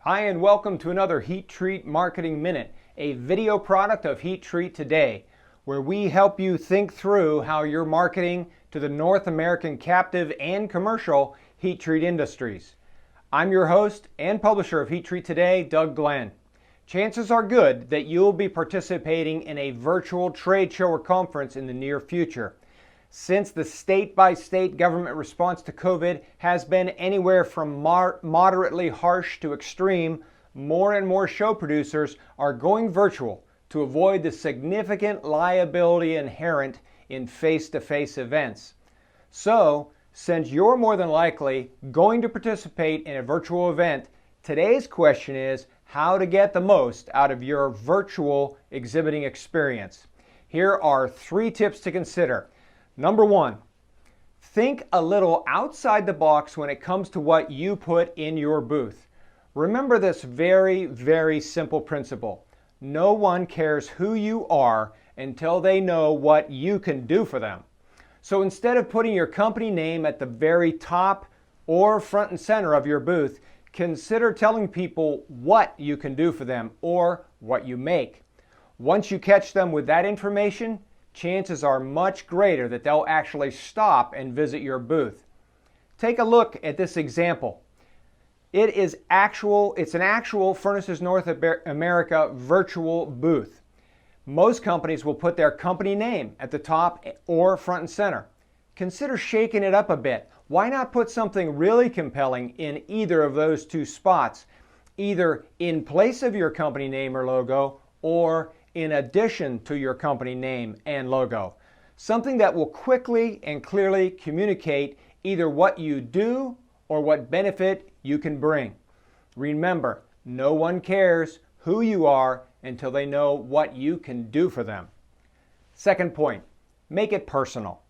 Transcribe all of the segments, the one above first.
Hi and welcome to another Heat Treat Marketing Minute, a video product of Heat Treat Today, where we help you think through how you're marketing to the North American captive and commercial heat treat industries. I'm your host and publisher of Heat Treat Today, Doug Glenn. Chances are good that you'll be participating in a virtual trade show or conference in the near future. Since the state-by-state government response to COVID has been anywhere from moderately harsh to extreme, more and more show producers are going virtual to avoid the significant liability inherent in face-to-face events. So, since you're more than likely going to participate in a virtual event, today's question is how to get the most out of your virtual exhibiting experience. Here are 3 tips to consider. Number 1, think a little outside the box when it comes to what you put in your booth. Remember this very, very simple principle. No one cares who you are until they know what you can do for them. So instead of putting your company name at the very top or front and center of your booth, consider telling people what you can do for them or what you make. Once you catch them with that information, chances are much greater that they'll actually stop and visit your booth. Take a look at this example. It's an actual Furnaces North America virtual booth. Most companies will put their company name at the top or front and center. Consider shaking it up a bit. Why not put something really compelling in either of those 2 spots, either in place of your company name or logo or in addition to your company name and logo. Something that will quickly and clearly communicate either what you do or what benefit you can bring. Remember, no one cares who you are until they know what you can do for them. Second point, make it personal.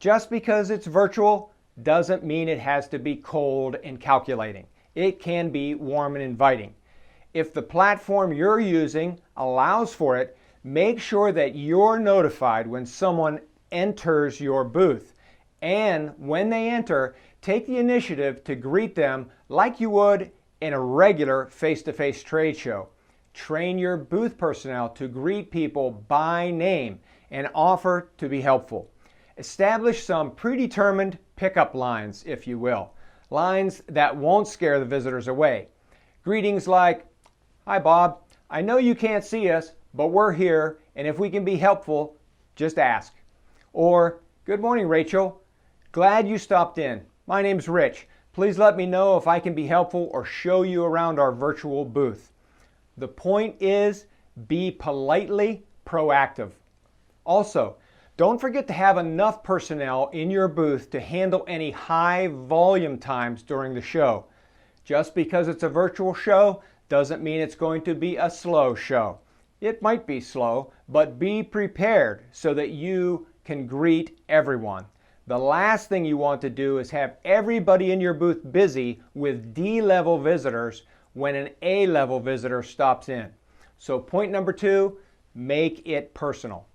Just because it's virtual doesn't mean it has to be cold and calculating. It can be warm and inviting. If the platform you're using allows for it, make sure that you're notified when someone enters your booth. And when they enter, take the initiative to greet them like you would in a regular face-to-face trade show. Train your booth personnel to greet people by name and offer to be helpful. Establish some predetermined pickup lines, if you will. Lines that won't scare the visitors away. Greetings like, "Hi Bob, I know you can't see us, but we're here, and if we can be helpful, just ask." Or, "Good morning, Rachel. Glad you stopped in. My name's Rich. Please let me know if I can be helpful or show you around our virtual booth." The point is, be politely proactive. Also, don't forget to have enough personnel in your booth to handle any high volume times during the show. Just because it's a virtual show doesn't mean it's going to be a slow show. It might be slow, but be prepared so that you can greet everyone. The last thing you want to do is have everybody in your booth busy with D-level visitors when an A-level visitor stops in. So point number 2, make it personal.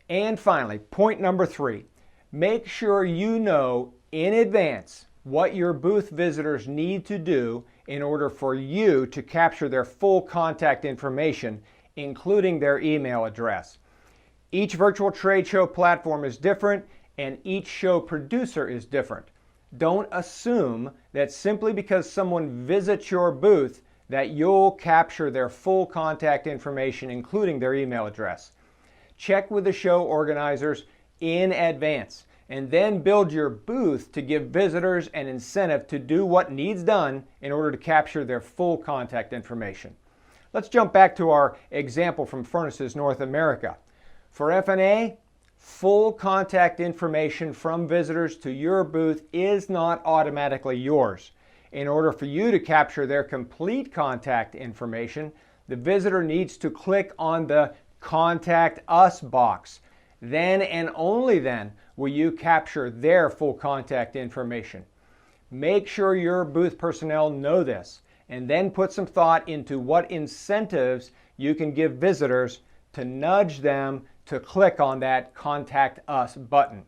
And finally, point number 3, make sure you know in advance what your booth visitors need to do in order for you to capture their full contact information, including their email address. Each virtual trade show platform is different, and each show producer is different. Don't assume that simply because someone visits your booth that you'll capture their full contact information, including their email address. Check with the show organizers in advance, and then build your booth to give visitors an incentive to do what needs done in order to capture their full contact information. Let's jump back to our example from Furnaces North America. For F&A, full contact information from visitors to your booth is not automatically yours. In order for you to capture their complete contact information, the visitor needs to click on the Contact Us box. Then and only then will you capture their full contact information. Make sure your booth personnel know this, and then put some thought into what incentives you can give visitors to nudge them to click on that Contact Us button.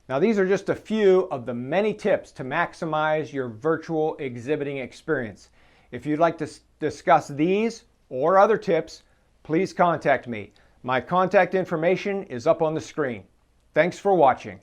Now, these are just a few of the many tips to maximize your virtual exhibiting experience. If you'd like to discuss these or other tips, please contact me. My contact information is up on the screen. Thanks for watching.